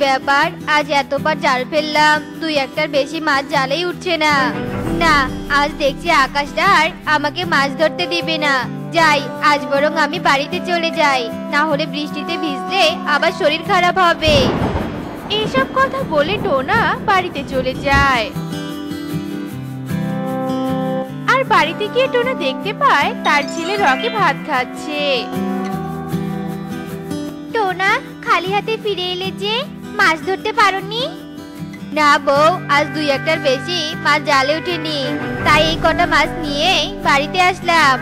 ব্যাপার, আজ এতবার জাল ফেললাম, দুই একটার বেশি মাছ জালেই উঠছে না। না, আজ দেখছি আকাশটা আর আমাকে মাছ ধরতে দিবে না। যাই, আজ বরং আমি বাড়িতে চলে যাই, না হলে বৃষ্টিতে ভিজলে আবার শরীর খারাপ হবে। এইসব কথা বলে টোনা বাড়িতে চলে যায়। আর বাড়িতে গিয়ে টোনা দেখতে পায় তার ছেলে রকি ভাত খাচ্ছে। টোনা, খালি হাতে ফিরে এলে যে, মাছ ধরতে পারোনি? না বউ, আজ দুই একটার বেশি মাছ জালে ওঠেনি, তাই এই কটা মাছ নিয়ে বাড়িতে আসলাম।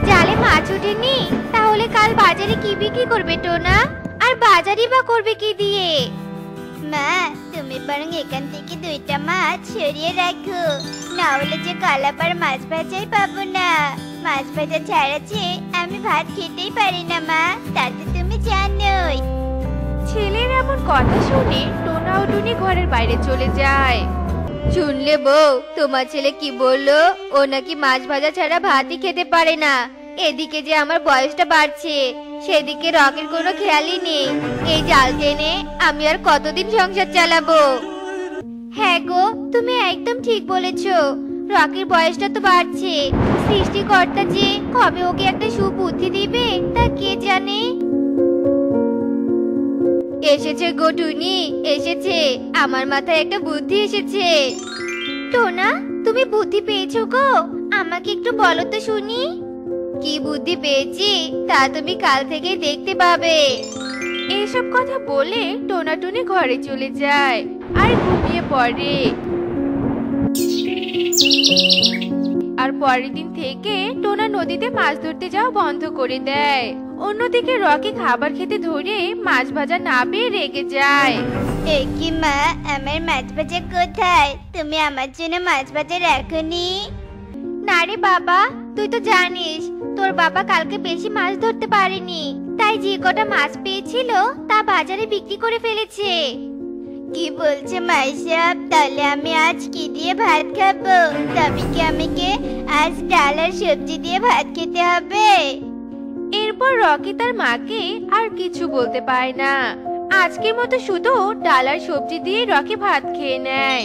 জালে মাছ ওঠেনি? তাহলে কাল বাজারে কি বিক্রি করবে টোনা? আর বাজারই বা করবে কি দিয়ে? মা, তুমি বরং এখান থেকে দুইটা মাছ সরিয়ে রাখো, না হলে যে কালাপার মাছ ভাজাই পাবো না। মাছ ভাজা ছাড়া যে আমি ভাত খেতেই পারি না মা, তা তো তুমি জানোই। ছেলের এমন কথা শুনে টোনা ও টুনি ঘরের বাইরে চলে যায়। শুনলে বউ, তোমার ছেলে কি বললো? ও নাকি মাছ ভাজা ছাড়া ভাতই খেতে পারে না। এদিকে যে আমার বয়সটা বাড়ছে, সেদিকে রকের কোনো খেয়ালই নেই। এই জাল টেনে আমি আর কতদিন সংসার চালাবো? হ্যাঁ গো, তুমি একদম ঠিক বলেছো। রকের বয়সটা তো বাড়ছে, সৃষ্টিকর্তা যে কবে ওকে একটা সুবুদ্ধি দিবে তা কে জানে। এসেছে গো টুনি, এসেছে, আমার মাথায় একটা বুদ্ধি এসেছে। টোনা, তুমি বুদ্ধি পেয়েছো গো? আমাকে একটু বলো তো শুনি। কি বুদ্ধি পেয়েছি তা তুমি কাল থেকে দেখতে পাবে। এইসব কথা বলে টোনা টুনি ঘরে চলে যায় আর ঘুমিয়ে পড়ে। আর পরের দিন থেকে টোনা নদীতে মাছ ধরতে যাওয়া বন্ধ করে দেয়। অন্যদিকে রকি খাবার খেতে ধরে মাছ ভাজা না পেয়ে রেগে যায়। কি মা, আমার মাছ ভাজা কোথায়? তুমি আমার জন্য মাছ ভাজা রাখোনি? না রে বাবা, তুই তো জানিস তোর বাবা কালকে বেশি মাছ ধরতে পারেনি, তাই যে কটা মাছ পেয়েছিল তা বাজারে বিক্রি করে ফেলেছে। কি বলছে মাইসাব? তাহলে আমি আজ কি দিয়ে ভাত খাবো? তবে কি আমাকে আজ ডাল আর সবজি দিয়ে ভাত খেতে হবে? এরপর রকি তার মাকে আর কিছু বলতে পারে না। আজকের মতো শুধু ডাল আর সবজি দিয়ে রকি ভাত খেয়ে নেয়।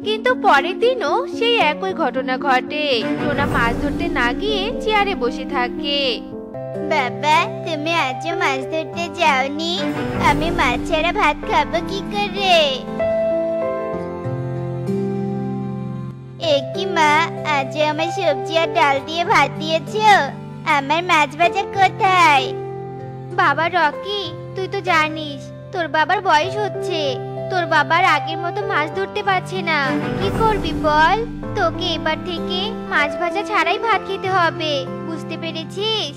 কিন্তু পরের দিনও সেই একই ঘটনা ঘটে। টোনা মাছ ধরতে না গিয়ে চেয়ারে বসে থাকে। বাবা, তুমি আজও মাছ ধরতে যাওনি? আমি মাছ ছাড়া ভাত খাবো কি করে? কি মা, আজ আমার সবজি আর ডাল দিয়ে ভাত দিয়েছো, আমার মাছ ভাজা কোথায়? বাবা রকি, তুই তো জানিস তোর বাবার বয়স হচ্ছে, তোর বাবার আগের মতো মাছ ধরতে পারছে না। কি করবি বল? তোকে এবার থেকে মাছ ভাজা ছাড়াই ভাত খেতে হবে, বুঝতে পেরেছিস?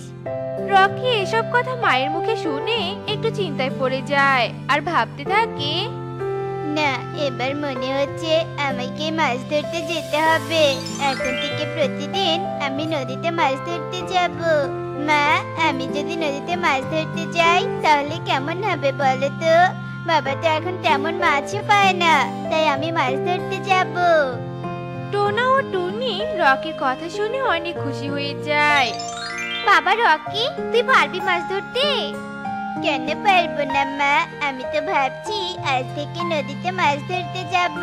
রকি এসব কথা মায়ের মুখে শুনে একটু চিন্তায় পড়ে যায় আর ভাবতে থাকে, না, এবার মনে হচ্ছে আমাকে মাছ ধরতে যেতে হবে। এখন থেকে প্রতিদিন আমি নদীতে মাছ ধরতে যাব। মা, আমি যদি নদীতে মাছ ধরতে যাই তাহলে কেমন হবে বলো তো? বাবা তো এখন তেমন মাছও পায় না, তাই আমি মাছ ধরতে যাব। টোনা ও টুনি রকির কথা শুনে অনেক খুশি হয়ে যায়। বাবা রকি, তুই পারবি মাছ ধরতে? কেন পারবো না মা, আমি তো ভাবছি আজ থেকে নদীতে মাছ ধরতে যাব।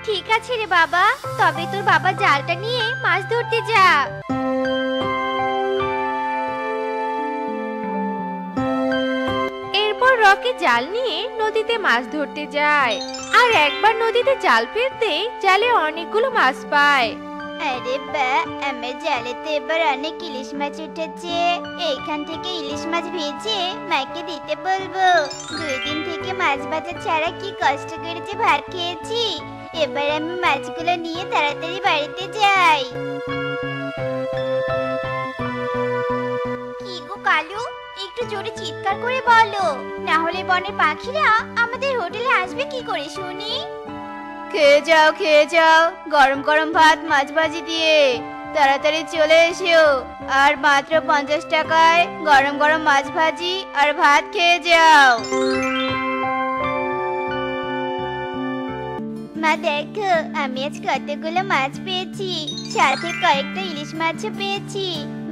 ঠিক আছে রে বাবা, তবে তোর বাবা জালটা নিয়ে মাছ ধরতে যা। এরপর রকি জাল নিয়ে নদীতে মাছ ধরতে যায়। আর একবার নদীতে জাল ফেলতে জালে অনেকগুলো মাছ পায়। আরে বা, আমার জালে তো এবার অনেক ইলিশ মাছ উঠেছে। এইখান থেকে ইলিশ মাছ ভেজে মাকে দিতে বলবো। 2 দিন থেকে মাছ ভাজা ছাড়া কি কষ্ট করে যে ভাত খেয়েছি। এবার আমি মাছগুলো নিয়ে তাড়াতাড়ি বাড়িতে যাই। কি গো কালু, একটু জোরে চিৎকার করে বলো, না হলে বনের পাখিরা আমাদের হোটেলে আসবে কি করে শুনি? খেয়ে যাও, খেয়ে যাও, গরম গরম ভাত মাছ ভাজি দিয়ে। তাড়াতাড়ি চলে এসো, আর মাত্র 50 টাকায় গরম গরম মাছ ভাজি আর ভাত খেয়ে যাও। মা দেখো, আমি আজ কতগুলো মাছ পেয়েছি, সাথে কয়েকটা ইলিশ মাছও পেয়েছি।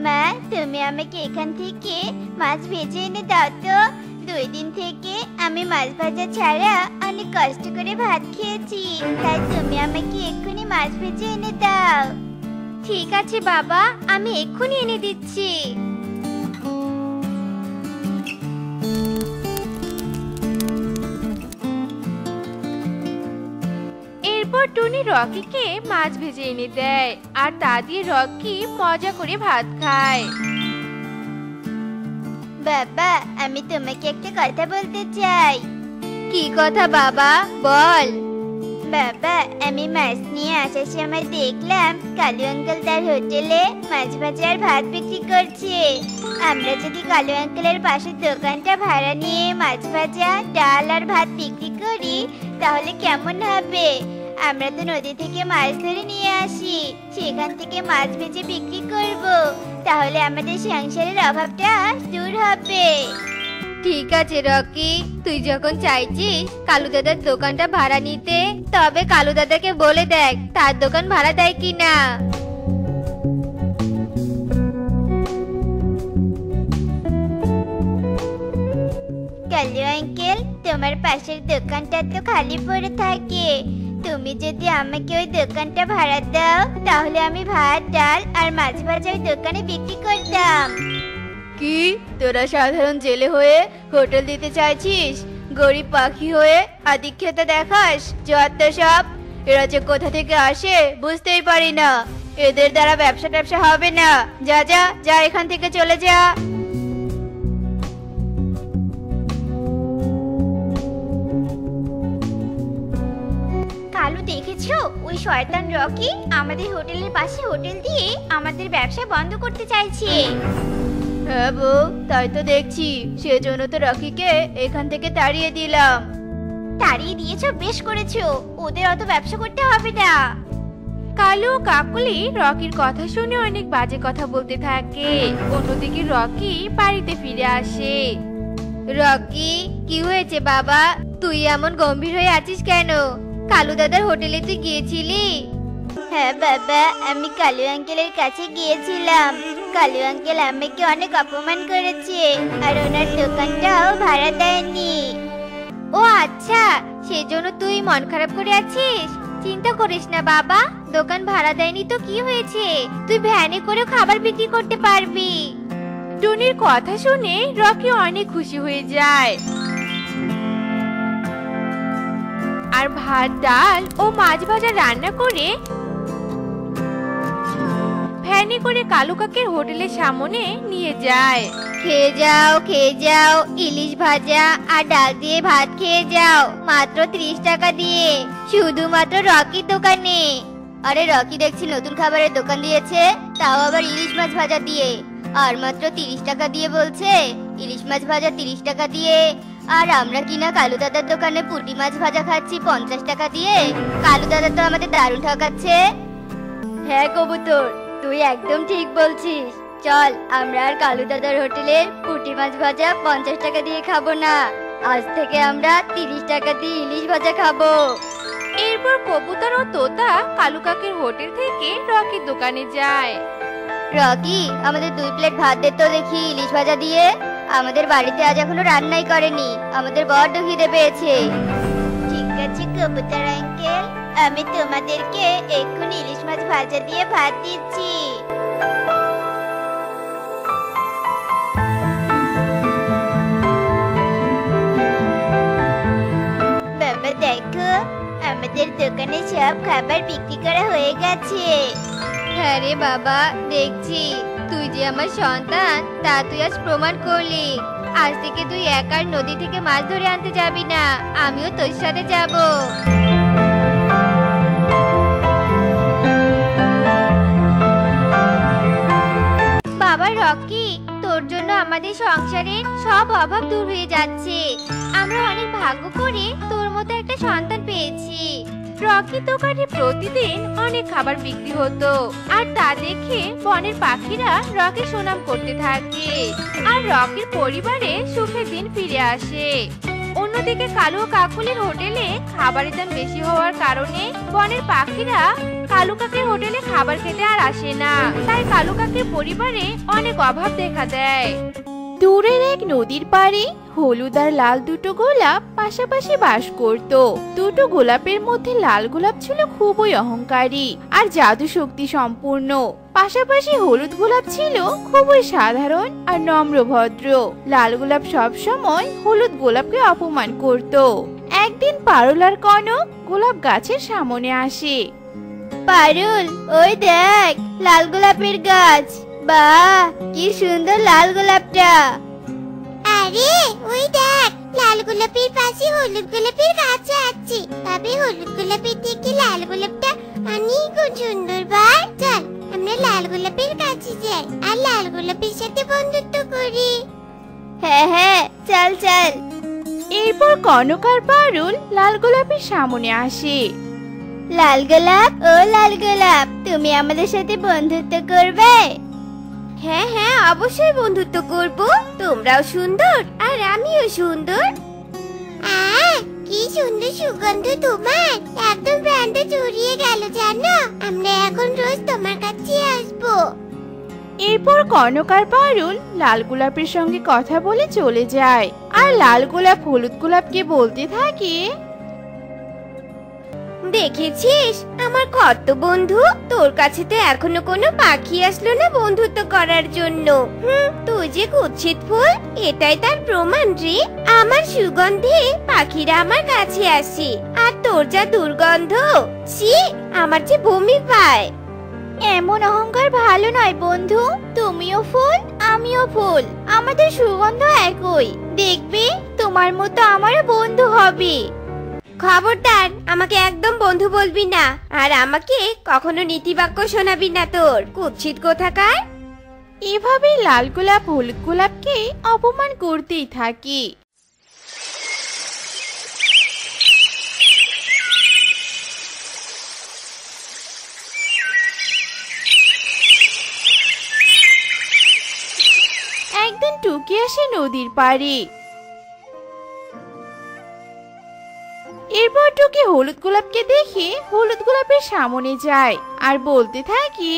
মা, তুমি আমাকে এখান থেকে মাছ ভেজে এনে দাও তো। 2 দিন থেকে আমি মাছ ভাজা ছাড়া অনেক কষ্ট করে ভাত খেয়েছি, তাই তুমি আমাকে এক্ষুনি মাছ ভেজে এনে দাও। ঠিক আছে বাবা, আমি এক্ষুনি এনে দিচ্ছি। এরপর টুনি রকিকে মাছ ভেজে এনে দেয় আর তা দিয়ে রকি মজা করে ভাত খায়। বাবা, আমি তোমাকে একটা কথা বলতে চাই। কি কথা বাবা, বল। বাবা, আমি মাছ নিয়ে আসার সময় দেখলাম কালু আঙ্কেল তার হোটেলে মাছ ভাজা আর ভাত বিক্রি করছে। আমরা যদি কালু আঙ্কেলের পাশের দোকানটা ভাড়া নিয়ে মাছ ভাজা, ডাল আর ভাত বিক্রি করি তাহলে কেমন হবে? আমরা তো নদী থেকে মাছ ধরে নিয়ে আসি, সেখান থেকে মাছ ভেজে বিক্রি করব, তাহলে আমাদের সংসারের অভাবটা দূর হবে। ঠিক আছে রকি, তুই যখন চাইছিস কালু দাদার দোকানটা ভাড়া নিতে, তবে কালু দাদাকে বলে দেখ তার দোকান ভাড়া দেয় কিনা। কালু আঙ্কেল, তোমার পাশের দোকানটা তো খালি পড়ে থাকে, তুমি যদি আমাকে ওই দোকানটা ভাড়া দাও তাহলে আমি ভাত, ডাল আর মাছ ভাজা ওই দোকানে বিক্রি করতাম। কি, তোরা সাধারণ জেলে হয়ে হোটেল দিতে চাইছিস? গরিব পাখি হয়ে আদিক্ষেতা দেখাস? যত সব, এরা যে কোথা থেকে আসে বুঝতেই পারি না। এদের দ্বারা ব্যবসা ট্যাবসা হবে না। যা যা যা, এখান থেকে চলে যা। কালু, দেখেছো ওই শয়তান রকি আমাদের হোটেলের পাশে হোটেল দিয়ে আমাদের ব্যবসা বন্ধ করতে চাইছে। হ্যাঁ বউ, তাই তো দেখছি, সেজন্য তো রকিকে এখান থেকে তাড়িয়ে দিলাম। তাড়িয়ে দিয়েছো, বেশ করেছো, ওদের অত ব্যবসা করতে হবে না। কালু ও কাকুলি রকির কথা শুনে অনেক বাজে কথা বলতে থাকে। অন্যদিকে রকি বাড়িতে ফিরে আসে। রকি, কি হয়েছে বাবা? তুই এমন গম্ভীর হয়ে আছিস কেন? কালু দাদার হোটেলে তুই গিয়েছিলি? হ্যাঁ বাবা, আমি কালু আঙ্কেলের কাছে গিয়েছিলাম। কালু আঙ্কেল আমাকে অনেক অপমান করেছে আর ওনার দোকানটাও ভাড়া দেয়নি। ও আচ্ছা, সেজন্য তুই মন খারাপ করে আছিস? চিন্তা করিস না বাবা, দোকান ভাড়া দেয়নি তো কি হয়েছে, তুই ভ্যানে করে খাবার বিক্রি করতে পারবি। টুনির কথা শুনে রকি অনেক খুশি হয়ে যায় আর ভাত, ডাল ও মাছ ভাজা রান্না করে ভ্যানে করে কালু কাকের হোটেলের সামনে নিয়ে যায়। খেয়ে যাও, খেয়ে যাও, ইলিশ ভাজা আর ডাল দিয়ে ভাত খেয়ে যাও, মাত্র 30 টাকা দিয়ে, শুধুমাত্র রকির দোকানে। আরে রকি দেখছি নতুন খাবারের দোকান দিয়েছে, তাও আবার ইলিশ মাছ ভাজা দিয়ে, আর মাত্র 30 টাকা দিয়ে বলছে। ইলিশ মাছ ভাজা 30 টাকা দিয়ে, আর আমরা কিনা কালু দাদার দোকানে পুঁটি মাছ ভাজা খাচ্ছি 50 টাকা দিয়ে। কালু দাদা তো আমাদের দারুণ ঠকাচ্ছে। হ্যাঁ কবুতর, তুই একদম ঠিক বলছিস। চল, আমরা আর কালু দাদার হোটেলের পুঁটি মাছ ভাজা 50 টাকা দিয়ে খাবো না, আজ থেকে আমরা 30 টাকা দিয়ে ইলিশ ভাজা খাবো। এরপর কবুতর ও তোতা কালু কাকের হোটেল থেকে রকির দোকানে যায়। রকি, আমাদের 2 প্লেট ভাত দে তো দেখি ইলিশ ভাজা দিয়ে। আমাদের বাড়িতে আজ এখনো রান্নাই করেনি, আমাদের বড্ড খিদে পেয়েছে। ঠিক আছে কবুতর আঙ্কেল, আমি তোমাদেরকে এক্ষুনি ইলিশ মাছ ভাজা দিয়ে ভাত দিচ্ছি। বাবা দেখো, আমাদের দোকানে সব খাবার বিক্রি করা হয়ে গেছে। হ্যাঁ রে বাবা, দেখছি। তুই যে আমার সন্তান তা তুই আজ প্রমাণ করলি। আজ থেকে তুই একা নদী থেকে মাছ ধরে আনতে যাবি না, আমিও তোর সাথে যাব। বাবা রকি, তোর জন্য আমাদের সংসারের সব অভাব দূর হয়ে যাচ্ছে। আমরা অনেক ভাগ্য করে তোর মতো একটা সন্তান পেয়েছি। রকির দোকানে প্রতিদিন অনেক খাবার বিক্রি হতো আর তা দেখে বনের পাখিরা রকির সুনাম করতে থাকে আর রকির পরিবারে সুখের দিন ফিরে আসে। অন্যদিকে কালু ও কাকুলির হোটেলে খাবারের দাম বেশি হওয়ার কারণে বনের পাখিরা কালু কাকের হোটেলে খাবার খেতে আর আসে না। তাই কালু কাকের পরিবারে অনেক অভাব দেখা দেয়। দূরের এক নদীর পাড়ে হলুদ আর লাল দুটো গোলাপ পাশাপাশি বাস করত। দুটো গোলাপের মধ্যে লাল গোলাপ ছিল খুবই অহংকারী আর জাদু শক্তি সম্পূর্ণ। পাশাপাশি হলুদ গোলাপ ছিল খুবই সাধারণ আর নম্রভদ্র। লাল গোলাপ সব সময় হলুদ গোলাপকে অপমান করত। একদিন পারুল আর কনক গোলাপ গাছের সামনে আসে। পারুল, ওই দেখ লাল গোলাপের গাছ। বাহ, কি সুন্দর লাল গোলাপটা। আরে ওই দেখ, লাল গোলাপের পাশে হলুদ গোলাপের গাছ আছে। তবে হলুদ গোলাপের থেকে লাল গোলাপটা অনেক সুন্দর। বার চল আমরা লাল গোলাপের কাছে যাই আর লাল গোলাপের সাথে বন্ধুত্ব করি। হ্যাঁ হ্যাঁ, চল চল। এরপর কনক আর পারুল লাল গোলাপের সামনে আসে। লাল গোলাপ, ও লাল গোলাপ, তুমি আমাদের সাথে বন্ধুত্ব করবে? হ্যাঁ হ্যাঁ, অবশ্যই বন্ধুত্ব করব। তোমরাও সুন্দর আর আমিও সুন্দর। কি সুন্দর সুগন্ধ তোমার, একদম প্রাণটা জড়িয়ে গেল জানো। আমরা এখন রোজ তোমার কাছে আসবো। এরপর কনক আর পারুল লাল গোলাপের সঙ্গে কথা বলে চলে যায়। আর লাল গোলাপ হলুদ গোলাপকে বলতে থাকে, দেখেছিস আমার কত বন্ধু। তোর কাছে তো এখনো কোনো পাখি আসলো না বন্ধুত্ব করার জন্য। তুই যে কুৎসিত ফুল, এটাই তার প্রমাণ রে। আমার সুগন্ধে পাখিরা আমার কাছে আসে, আর তোর যা দুর্গন্ধ, ছি, আমার যে বমি পায়। এমন অহংকার ভালো নয় বন্ধু। তুমিও ফুল, আমিও ফুল, আমাদের সুগন্ধ একই। দেখবে তোমার মতো আমারও বন্ধু হবে। খবরদার, আমাকে একদম বন্ধু বলবি না, আর আমাকে কখনো নীতিবাক্য শোনাবি না তোর কুৎসিত কোথাকার। এভাবে লাল গোলাপ হলুদ গোলাপকে অপমান করতেই থাকে। একদিন টুকি আসে নদীর পাড়ে। এরপর টুকি হলুদ গোলাপকে দেখে হলুদ গোলাপের সামনে যায় আর বলতে থাকে,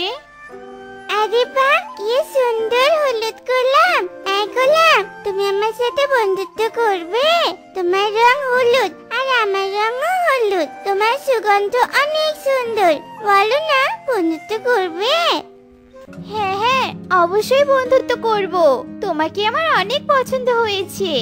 আরে বাহ, কি সুন্দর হলুদ গোলাপ। এই গোলাপ, তুমি আমার সাথে বন্ধুত্ব করবে? তোমার রং হলুদ আর আমার রঙও হলুদ। তোমার সুগন্ধ অনেক সুন্দর। বলো না, বন্ধুত্ব করবে? হ্যাঁ হ্যাঁ, অবশ্যই বন্ধুত্ব করব। তোমাকে আমার অনেক পছন্দ হয়েছে।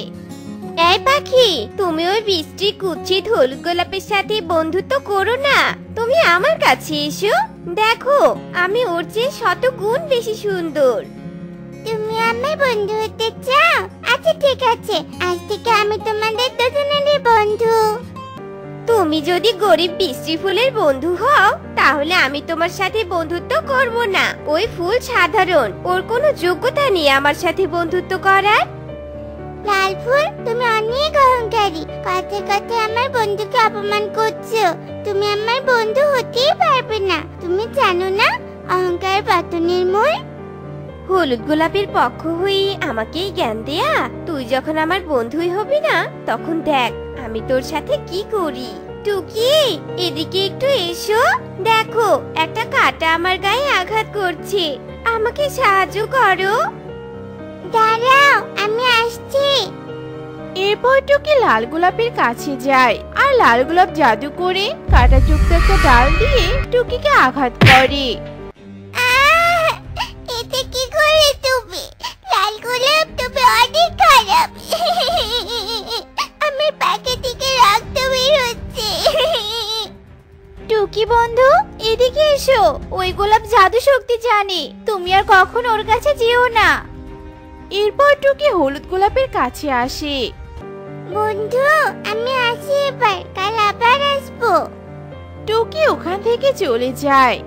এই পাখি, তুমি ওই বৃষ্টি কুৎসিত হলুদ গোলাপের সাথে বন্ধুত্ব করো না। তুমি আমার কাছে এসো, দেখো আমি ওর চেয়ে 100 গুণ বেশি সুন্দর। তুমি আমার বন্ধু হতে চাও? আচ্ছা ঠিক আছে, আজ থেকে আমি তোমাদের দুজনেরই বন্ধু। তুমি যদি গরিব বৃষ্টি ফুলের বন্ধু হও, তাহলে আমি তোমার সাথে বন্ধুত্ব করব না। ওই ফুল সাধারণ, ওর কোনো যোগ্যতা নেই আমার সাথে বন্ধুত্ব করার। লাল ফুল, তুমি অনেক অহংকারী। কথায় কথায় আমার বন্ধুকে অপমান করছো। তুমি আমার বন্ধু হতেই পারবে না। তুমি জানো না অহংকার পতনের মূল? হলুদ গোলাপের পক্ষ হয়ে আমাকেই জ্ঞান দেয়া? তুই যখন আমার বন্ধুই হবি না, তখন দেখ আমি তোর সাথে কি করি। টুকি, এদিকে একটু এসো। দেখো একটা কাঁটা আমার গায়ে আঘাত করছে, আমাকে সাহায্য করো। দাঁড়াও, আমি আসছি। এরপর টুকি লাল গোলাপের কাছে যায় আর লাল গোলাপ জাদু করে কাঁটাযুক্ত একটা ডাল দিয়ে টুকিকে আঘাত করে। এতে কি করে তুমি? লাল গোলাপ, তুমি অনেক খারাপ। আমার পাকে থেকে রক্ত বের হচ্ছে। টুকি বন্ধু, এদিকে এসো। ওই গোলাপ জাদু শক্তি জানে, তুমি আর কখনো ওর কাছে যেও না। এরপর টুকি হলুদ গোলাপের কাছে আসে। বন্ধু, আমি আসি এবার, কাল আবার আসবো। টুকি ওখান থেকে চলে যায়।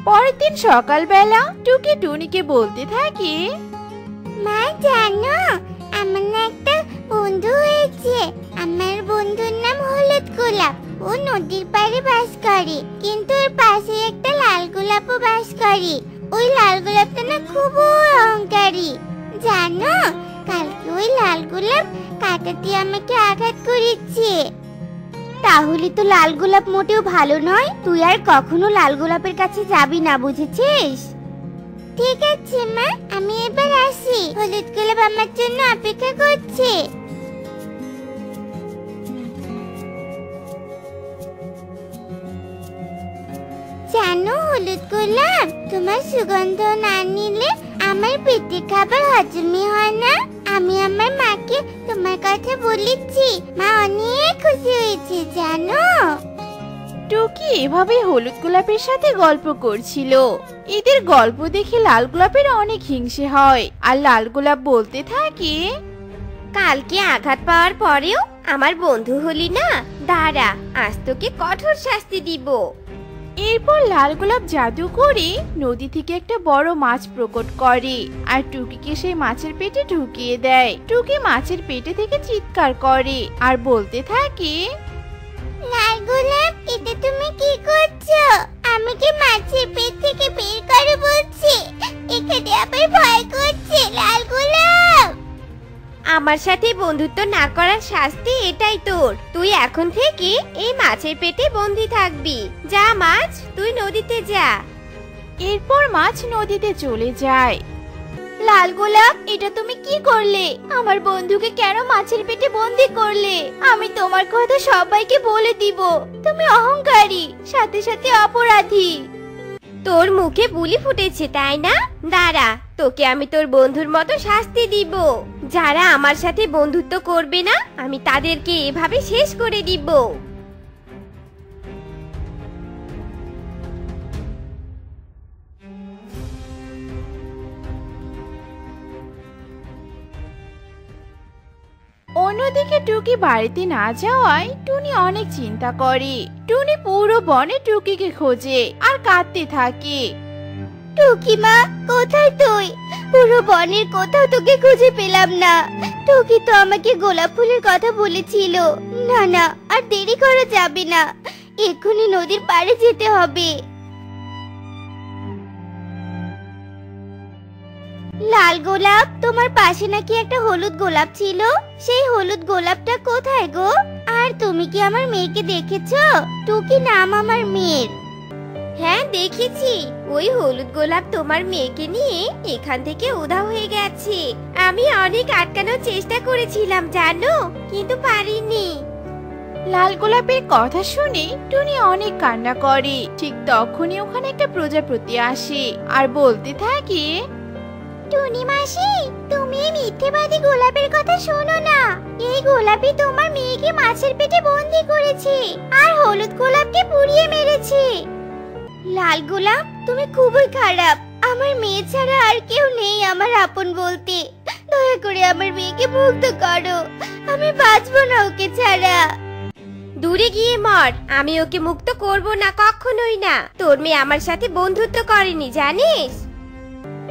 পরের দিন সকালবেলা টুকি টুনিকে বলতে থাকে, মা জানো, আমার না একটা বন্ধু হয়েছে। আমার বন্ধুর নাম হলুদ গোলাপ। ও ও নদীর পাড়ে বাস করে, কিন্তু ওর পাশে একটা লাল গোলাপও বাস করে। ওই লাল গোলাপটা না খুব অহংকারী, জানো? কালকে ওই লাল গোলাপ কাঁটা দিয়ে আমাকে আঘাত করেছে। তাহলে তো লাল গোলাপ মোটেও ভালো নয়। তুই আর কখনো লাল গোলাপের কাছে যাবি না, বুঝেছিস? ঠিক আছে মা, আমি এবার আসি। হলুদ গোলাপ আমার জন্য অপেক্ষা করছে। জানো হলুদ গোলাপ, তোমার সুগন্ধ না নিলে আমার পেটে খাবার হজমই হয় না। আমি আমার মাকে তোমার কথা বলেছি, মা অনেক খুশি হয়েছে জানো। টুকি এভাবে হলুদ গোলাপের সাথে গল্প করছিল। এদের গল্প দেখে লাল গোলাপের অনেক হিংসে হয়, আর লাল গোলাপ বলতে থাকে, কালকে আঘাত পাওয়ার পরেও আমার বন্ধু হলি না, দাঁড়া আজ তোকে কঠোর শাস্তি দিব। এরপর লাল গোলাপ জাদু করে নদী থেকে একটা বড় মাছ প্রকট করে আর টুকিকে সেই মাছের পেটে ঢুকিয়ে দেয়। টুকি মাছের পেটে থেকে চিৎকার করে আর বলতে থাকে, লাল গোলাপ, এটা তুমি কি করছো? আমাকে মাছের পেট থেকে বের করো বলছি। এখানে আবার ভয় করছে। লাল গোলাপ, আমার সাথে বন্ধুত্ব না করার শাস্তি এটাই তোর। তুই এখন থেকে এই মাছের পেটে বন্দী থাকবি। যা মাছ, তুই নদীতে যা। এরপর মাছ নদীতে চলে যায়। লাল গোলাপ, এটা তুমি কি করলে? আমার বন্ধুকে কেন মাছের পেটে বন্দি করলে? আমি তোমার কথা সবাইকে বলে দিব। তুমি অহংকারী, সাথে সাথে অপরাধী। তোর মুখে বুলি ফুটেছে তাই না? দাঁড়া, তোকে আমি তোর বন্ধুর মতো শাস্তি দিব। যারা আমার সাথে বন্ধুত্ব করবে না, আমি তাদেরকে এভাবে শেষ করে দিব। অন্যদিকে টুকি বাড়িতে না যাওয়ায় টুনি অনেক চিন্তা করে। টুনি পুরো বনে টুকিকে খোঁজে আর কাঁদতে থাকে। টুকি মা, কোথায় তুই? পুরো বনের কোথাও তোকে খুঁজে পেলাম না। টুকি তো আমাকে গোলাপ ফুলের কথা বলেছিল। না না, আর দেরি করা যাবে না, এক্ষুনি নদীর পাড়ে যেতে হবে। লাল গোলাপ, তোমার পাশে নাকি একটা হলুদ গোলাপ ছিল। সেই হলুদ গোলাপটা কোথায় গো? আর তুমি কি আমার মেয়েকে দেখেছো? টুকি নাম আমার মেয়ের। হ্যাঁ দেখেছি, ওই হলুদ গোলাপ তোমার মেয়েকে নিয়ে এখান থেকে উধাও হয়ে গেছে। আমি অনেক আটকানোর চেষ্টা করেছিলাম জানো, কিন্তু পারিনি। লাল গোলাপের কথা শুনে টুনি অনেক কান্না করে। ঠিক তখনই ওখানে একটা প্রজাপতি আসে আর বলতে থাকে, টুনি মাসি, তুমি এই মিথ্যেবাদী গোলাপের কথা শোনো না। এই গোলাপই তোমার মেয়েকে মাছের পেটে বন্দি করেছে আর হলুদ গোলাপকে পুড়িয়ে মেরেছে। লাল গোলাপ, তুমি খুবই খারাপ। আমার মেয়ে ছাড়া আর কেউ নেই আমার আপন বলতে। দয়া করে আমার মেয়েকে মুক্ত করো, আমি বাঁচবো না ওকে ছাড়া। দূরে গিয়ে মর, আমি ওকে মুক্ত করব না, কখনোই না। তোর মেয়ে আমার সাথে বন্ধুত্ব করেনি জানিস।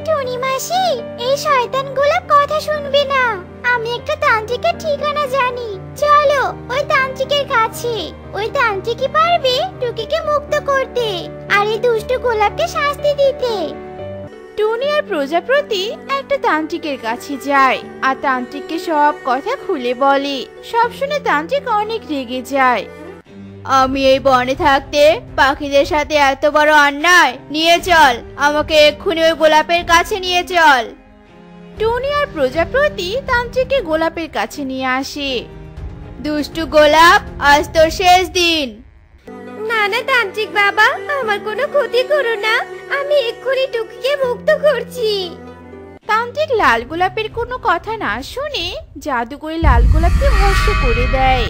টুনি মাসি, এই শয়তান গোলাপ কথা শুনবে না। আমি একটা তান্ত্রিকের ঠিকানা জানি, চলো ওই তান্ত্রিকের কাছে। ওই তান্ত্রিকই পারবে টুকিকে মুক্ত করতে আর এই দুষ্টু গোলাপকে শাস্তি দিতে। টুনি আর প্রজাপতি একটা তান্ত্রিকের কাছে যায় আর তান্ত্রিককে সব কথা খুলে বলে। সব শুনে তান্ত্রিক অনেক রেগে যায়। আমি এই বনে থাকতে পাখিদের সাথে এত বড় অন্যায়? নিয়ে চল, আমাকে এক্ষুনি ওই গোলাপের কাছে নিয়ে চল। টুনি আর প্রজাপতি তান্ত্রিককে গোলাপের কাছে নিয়ে আসে। দুষ্টু গোলাপ, আজ তোর শেষ দিন। না না তান্ত্রিক বাবা, আমার কোনো ক্ষতি করো না, আমি এক্ষুনি টুকিকে মুক্ত করছি। তান্ত্রিক লাল গোলাপের কোনো কথা না শুনে জাদু করে লাল গোলাপকে ভস্ম করে দেয়।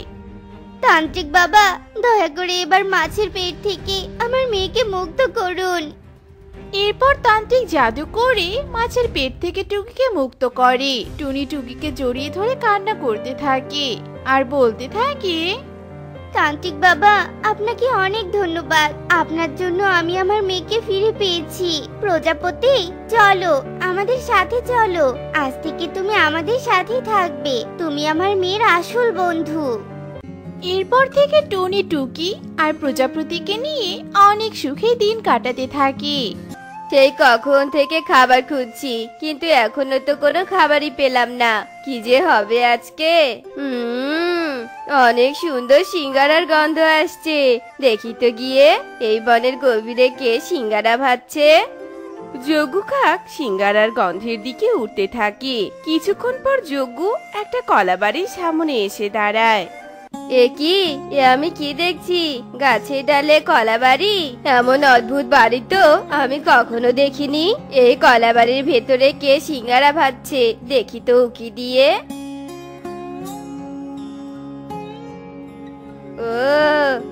তান্ত্রিক বাবা, দয়া করে এবার মাছের পেট থেকে আমার মেয়েকে মুক্ত করুন। এরপর তান্ত্রিক জাদু করে মাছের পেট থেকে টুকিকে মুক্ত করে। টুনি টুকিকে জড়িয়ে ধরে কান্না করতে থাকে আর বলতে থাকে, তান্ত্রিক বাবা, আপনাকে অনেক ধন্যবাদ। আপনার জন্য আমি আমার মেয়েকে ফিরে পেয়েছি। প্রজাপতি, চলো আমাদের সাথে চলো। আজ থেকে তুমি আমাদের সাথেই থাকবে। তুমি আমার মেয়ের আসল বন্ধু। এরপর থেকে টুনি টুকি আর প্রজাপতিকে নিয়ে অনেক সুখে দিন কাটাতে থাকে। সেই কখন থেকে খাবার খুঁজছি, কিন্তু এখনো তো কোনো খাবারই পেলাম না। কি যে হবে আজকে। অনেক সুন্দর সিঙ্গারার গন্ধ আসছে। দেখি তো গিয়ে এই বনের গভীরে কে সিঙ্গারা ভাজছে। যজ্ঞ কাক সিঙ্গারার গন্ধের দিকে উঠতে থাকে। কিছুক্ষণ পর যজ্ঞ একটা কলাবাড়ির সামনে এসে দাঁড়ায়। এ কি, এ আমি কি দেখছি? গাছের ডালে কলা বাড়ি। এমন অদ্ভুত বাড়ি তো আমি কখনো দেখিনি। এই কলা বাড়ির ভেতরে কে সিঙ্গারা ভাজছে, দেখি তো উকি দিয়ে। ও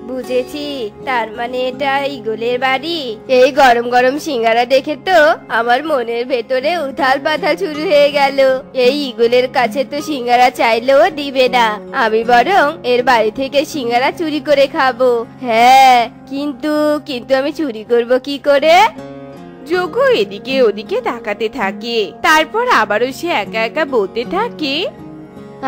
বুঝেছি, তার মানে এটা ঈগলের বাড়ি। এই গরম গরম সিঙ্গারা দেখে তো আমার মনের ভেতরে উথাল পাথাল শুরু হয়ে গেল। এই ঈগলের কাছে তো সিঙ্গারা চাইলেও দিবে না, আমি বরং এর বাড়ি থেকে সিঙ্গারা চুরি করে খাবো। হ্যাঁ, কিন্তু কিন্তু আমি চুরি করব কি করে? যজ্ঞ এদিকে ওদিকে তাকাতে থাকে। তারপর আবারও সে একা একা বলতে থাকে,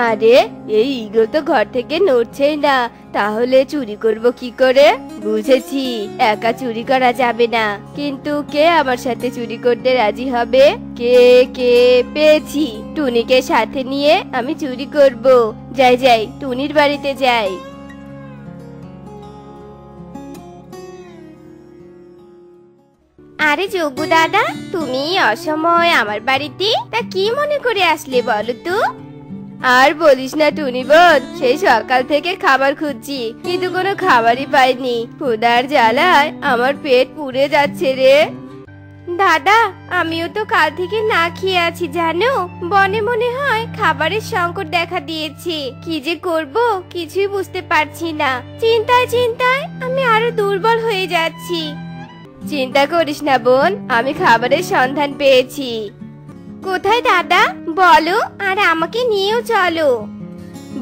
আরে এই ঈগল তো ঘর থেকে নড়ছেই না, তাহলে চুরি করব কি করে? বুঝেছি, একা চুরি করা যাবে না, কিন্তু কে আমার সাথে চুরি করতে রাজি হবে? কে কে পেয়েছি, টুনিকে সাথে নিয়ে আমি চুরি করব। যাই যাই, টুনির বাড়িতে যাই। আরে যজ্ঞ দাদা, তুমি অসময় আমার বাড়িতে, তা কি মনে করে আসলে বলো তো? আর বলিস না টুনি বোন, সেই সকাল থেকে খাবার খুঁজছি, কিন্তু কোনো খাবারই পাইনি। ক্ষুধার জ্বালায় আমার পেট পুড়ে যাচ্ছে রে। দাদা, আমিও তো কাল থেকে না খেয়ে আছি জানো। বনে মনে হয় খাবারের সংকট দেখা দিয়েছে। কি যে করব কিছুই বুঝতে পারছি না। চিন্তায় চিন্তায় আমি আরো দুর্বল হয়ে যাচ্ছি। চিন্তা করিস না বোন, আমি খাবারের সন্ধান পেয়েছি। কোথায় দাদা বলো, আর আমাকে নিয়েও চলো।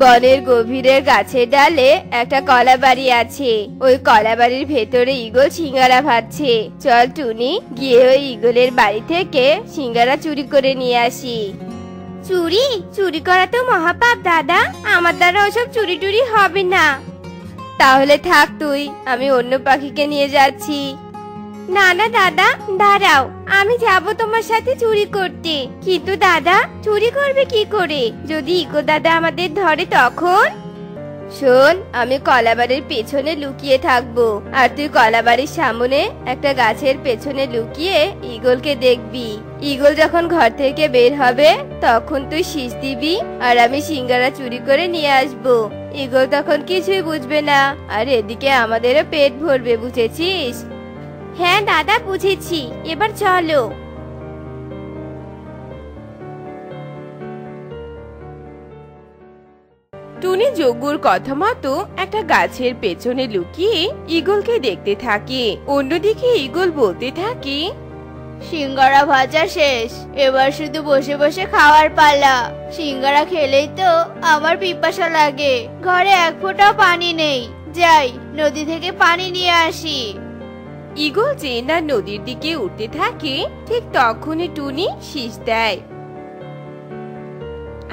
বনের গভীরে গাছের ডালে একটা কলা বাড়ি আছে। ওই কলা বাড়ির ভেতরে ঈগল সিঙ্গারা ভাজছে। চল টুনি, গিয়ে ওই ঈগলের বাড়ি থেকে সিঙ্গারা চুরি করে নিয়ে আসি। চুরি চুরি করা তো মহাপাপ দাদা, আমার দ্বারা ওসব চুরি টুরি হবে না। তাহলে থাক তুই, আমি অন্য পাখিকে নিয়ে যাচ্ছি। না না দাদা, দাঁড়াও, আমি যাব তোমার সাথে চুরি করতে। কিন্তু দাদা, চুরি করবে কি করে যদি ইকো দাদা আমাদের ধরে তখন? শোন, আমি কলাবাড়ির পেছনে লুকিয়ে থাকবো, আর তুই কলাবাড়ির সামনে একটা গাছের পেছনে লুকিয়ে ঈগলকে দেখবি। ঈগল যখন ঘর থেকে বের হবে তখন তুই শীষ দিবি, আর আমি সিঙ্গারা চুরি করে নিয়ে আসবো। ঈগল তখন কিছুই বুঝবে না, আর এদিকে আমাদেরও পেট ভরবে, বুঝেছিস? হ্যাঁ দাদা, বুঝেছি, এবার চলো। টুনি যজ্ঞর কথা মতো একটা গাছের পেছনে লুকিয়ে ঈগলকে দেখতে থাকে। অন্যদিকে ঈগল বলতে থাকে, সিঙ্গারা ভাজা শেষ, এবার শুধু বসে বসে খাওয়ার পালা। সিঙ্গারা খেলেই তো আমার পিপাসা লাগে, ঘরে এক ফোঁটাও পানি নেই। যাই, নদী থেকে পানি নিয়ে আসি। ঈগল যে না নদীর দিকে উঠতে থাকে, ঠিক তখনই টুনি শীষ দেয়,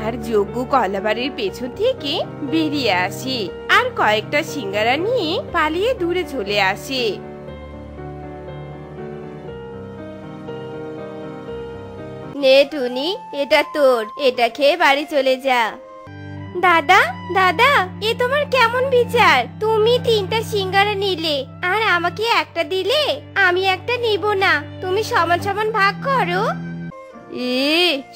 আর যজ্ঞ কলাবাড়ির পেছন থেকে বেরিয়ে আসে আর কয়েকটা সিঙ্গারা নিয়ে পালিয়ে দূরে চলে আসে। নে টুনি, এটা তোর, এটা খেয়ে বাড়ি চলে যা। দাদা দাদা, এ তোমার কেমন বিচার? তুমি 3টা সিঙ্গারা নিলে আর আমাকে একটা দিলে। আমি একটা নিব না, তুমি সমান সমান ভাগ করো।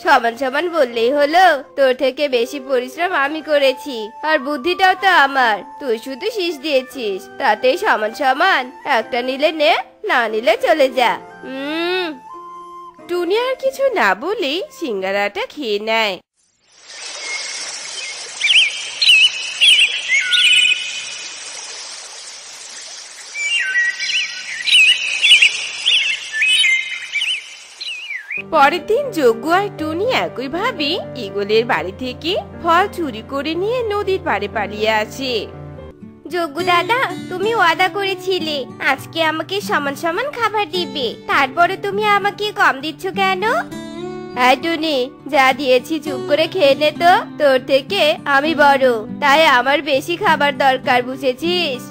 সমান সমান বললেই হলো? তোর থেকে বেশি পরিশ্রম আমি করেছি, আর বুদ্ধিটাও তো আমার। তুই শুধু শীষ দিয়েছিস, তাতেই সমান সমান। একটা নিলে নে, না নিলে চলে যা। টুনি আর কিছু না বলেই সিঙ্গারাটা খেয়ে নেয়। পরের দিন যজ্ঞ আর টুনি একইভাবে ঈগলের বাড়ি থেকে ফল চুরি করে নিয়ে নদীর পাড়ে পালিয়ে আসে। যজ্ঞ দাদা, তুমি ওয়াদা করেছিলে আজকে আমাকে সমান সমান খাবার দিবে, তারপরে তুমি আমাকে কম দিচ্ছ কেন? হ্যাঁ টুনি, যা দিয়েছি চুপ করে খেয়ে নে তো। তোর থেকে আমি বড়, তাই আমার বেশি খাবার দরকার, বুঝেছিস?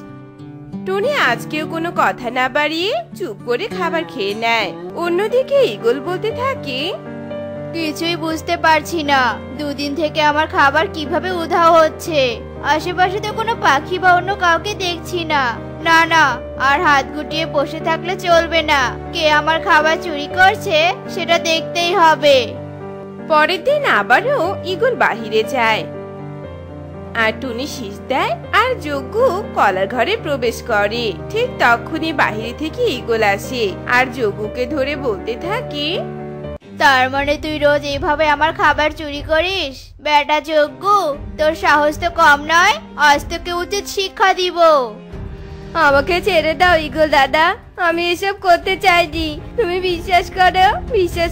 টুনি আজকেও কোনো কথা না বাড়িয়ে চুপ করে খাবার খেয়ে নেয়। অন্যদিকে ঈগল বলতে থাকে, কিছুই বুঝতে পারছি না, দুদিন থেকে আমার খাবার কিভাবে উধাও হচ্ছে। আশেপাশে তো কোনো পাখি বা অন্য কাউকে দেখছি না। না না, আর হাত গুটিয়ে বসে থাকলে চলবে না। কে আমার খাবার চুরি করছে সেটা দেখতেই হবে। পরের দিন আবারও ঈগল বাহিরে যায় আর টুনি শীষ দেয় আর যজ্ঞ কলার ঘরে প্রবেশ করে। ঠিক তখনই বাহিরে থেকে ঈগল আসে আর যজ্ঞকে ধরে বলতে থাকে, তার মানে তুই রোজ এইভাবে আমার খাবার চুরি করিস? বেটা যজ্ঞ, তোর সাহস তো কম নয়, আজ তোকে উচিত শিক্ষা দিব। আমাকে ছেড়ে দাও ঈগল দাদা, আমি এসব করতে চাইনি। তুমি বিশ্বাস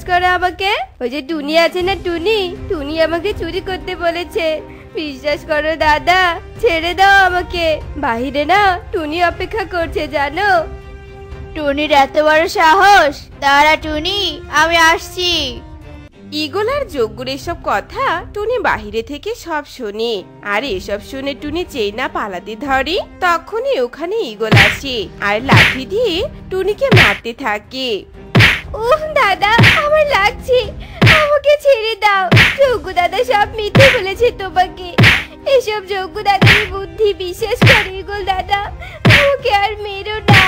করো আমাকে। ওই যে টুনি আছে না, টুনি আমাকে চুরি করতে বলেছে। বিশ্বাস করো দাদা, ছেড়ে দাও আমাকে। বাহিরে না টুনি অপেক্ষা করছে, জানো? টুনির এত বড় সাহস! দাঁড়া টুনি, আমি আসছি। ঈগল আর যজ্ঞর এসব কথা টুনি বাহিরে থেকে সব শোনে। আর এসব শুনে টুনি যেই না পালাতে ধরে, তখনই ওখানে ঈগল আসে আর লাঠি দিয়ে টুনিকে মারতে থাকে। উহ দাদা, আমার লাগছে, আমাকে ছেড়ে দাও। যজ্ঞ দাদা সব মিথ্যে বলেছে তোমাকে। এসব যজ্ঞ দাদার বুদ্ধি, বিশ্বাস করে ঈগল দাদা, আমাকে আর মেরো না।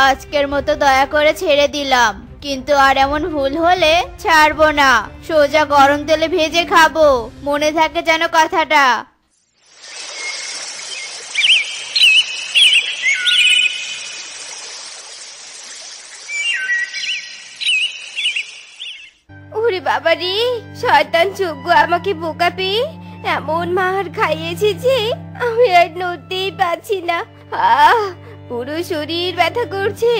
আজকের মতো দয়া করে ছেড়ে দিলাম, কিন্তু আর এমন ভুল হলে ছাড়বো না। সোজা গরম তেলে ভেজে খাবো, মনে থাকে যেন কথাটা। ওরে বাবা রে, শয়তান যজ্ঞ আমাকে বোকা পেয়ে এমন মার খাইয়েছে যে আমি আর নড়তেই পারছি না। পুরো শরীর ব্যথা করছে।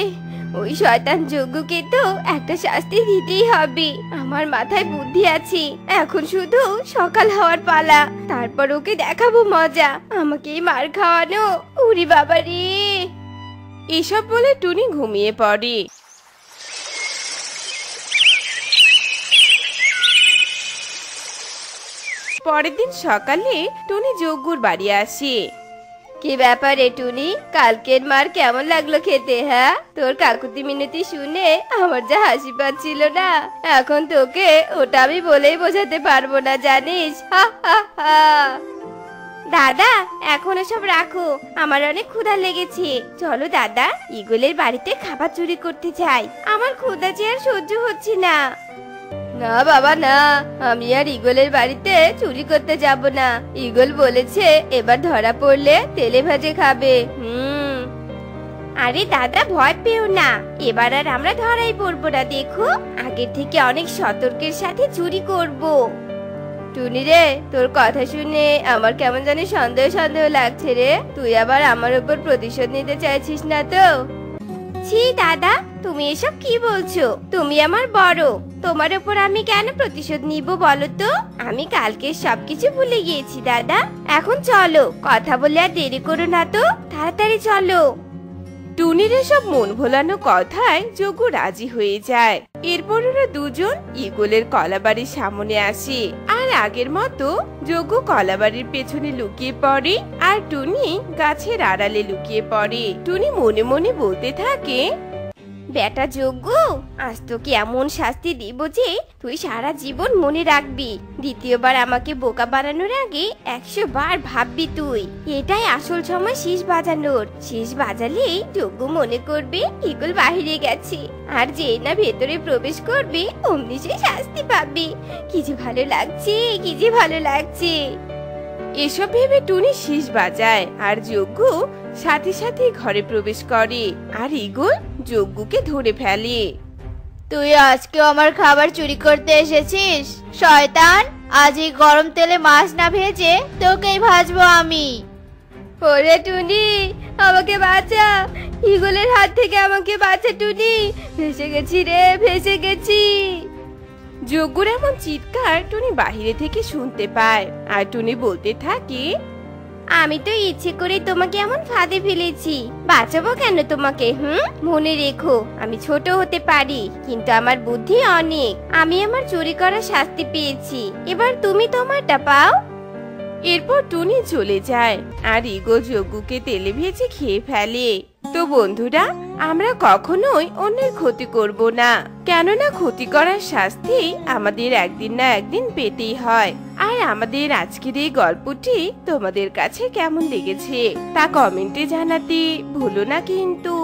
ওই শয়তান যজ্ঞকে তো একটা শাস্তি দিতেই হবে। আমার মাথায় বুদ্ধি আছে, এখন শুধু সকাল হওয়ার পালা, তারপর ওকে দেখাবো মজা, আমাকেই মার খাওয়ানো। ওরে বাবা রে। এসব বলে টুনি ঘুমিয়ে পড়ে। পরের দিন সকালে টুনি যজ্ঞর বাড়ি আসে। কি ব্যাপার রে টুনি, কালকের মার কেমন লাগলো খেতে? হ্যাঁ, তোর কাকুতি মিনতি শুনে আমার যা হাসি পাচ্ছিল না, এখন তোকে ওটা আমি বলেই বোঝাতে পারবো না, জানিস? হা হা হা। দাদা, এখন এসব রাখো, আমার অনেক ক্ষুধা লেগেছে। চলো দাদা, ঈগলের বাড়িতে খাবার চুরি করতে যাই। আমার ক্ষুধা যে আর সহ্য হচ্ছে না। না বাবা না, আমি আর ঈগলের বাড়িতে চুরি করতে যাব না। ঈগল বলেছে এবার ধরা পড়লে তেলে ভাজে খাবে। আরে দাদা, ভয় পেও না, এবার আর আমরা ধরাই পড়বো না। দেখো, আগের থেকে অনেক সতর্কের সাথে চুরি করব। টুনি রে, তোর কথা শুনে আমার কেমন জানি সন্দেহ লাগছে রে। তুই আবার আমার উপর প্রতিশোধ নিতে চাইছিস না তো? ছি দাদা, তুমি এসব কি বলছো? তুমি আমার বড়, তোমার উপর আমি কেন প্রতিশোধ নিব বলো তো? আমি কালকে সবকিছু ভুলে গিয়েছি দাদা। এখন চলো, কথা বলে আর দেরি করো না তো, তাড়াতাড়ি চলো। টুনির এসব মন ভোলানো কথায় যজ্ঞ রাজি হয়ে যায়। এরপর ওরা দুজন ঈগলের কলাবাড়ির সামনে আসে আর আগের মতো যজ্ঞ কলাবাড়ির পেছনে লুকিয়ে পড়ে আর টুনি গাছের আড়ালে লুকিয়ে পড়ে। টুনি মনে মনে বলতে থাকে, বেটা যজ্ঞ, আজ তোকে এমন শাস্তি দিব যে তুই সারা জীবন মনে রাখবি। দ্বিতীয়বার আমাকে বোকা বানানোর আগে 100 বার ভাববি তুই। এটাই আসল সময় শীষ বাজানোর। শীষ বাজালেই যজ্ঞ মনে করবে ঈগল বাহিরে গেছে, আর যেই না ভেতরে প্রবেশ করবে অমনি সে শাস্তি পাবে। কি যে ভালো লাগছে, কি যে ভালো লাগছে। এসব ভেবে টুনি শীষ বাজায় আর যজ্ঞ সাথে সাথে ঘরে প্রবেশ করে আর ঈগল যজ্ঞকে ধরে ফেলে। তুই আজকে আমার খাবার চুরি করতে এসেছিস? শয়তান, আজ এই গরম তেলে মাছ না ভেজে তোকেই ভাজবো আমি। ওরে টুনি, আমাকে বাঁচা, ঈগলের হাত থেকে আমাকে বাঁচা টুনি। ভেসে গেছি রে, ভেসে গেছি। যজ্ঞর এমন চিৎকার টুনি বাহিরে থেকে শুনতে পায় আর টুনি বলতে থাকে, আমি তো ইচ্ছে করে তোমাকে এমন ফাঁদে ফেলেছি, বাঁচাবো কেন তোমাকে? মনে রেখো, আমি ছোট হতে পারি কিন্তু আমার বুদ্ধি অনেক। আমি আমার চুরি করা শাস্তি পেয়েছি, এবার তুমি তোমারটা পাও। এরপর টুনি চলে যায় আর ইগল যজ্ঞকে তেলে ভেজে খেয়ে ফেলে। তো বন্ধুরা, আমরা কখনোই অন্যের ক্ষতি করব না, কেননা ক্ষতি করার শাস্তি আমাদের একদিন না একদিন পেতেই হয়। আর আমাদের আজকের এই গল্পটি তোমাদের কাছে কেমন লেগেছে তা কমেন্টে জানাতে ভুলো না কিন্তু।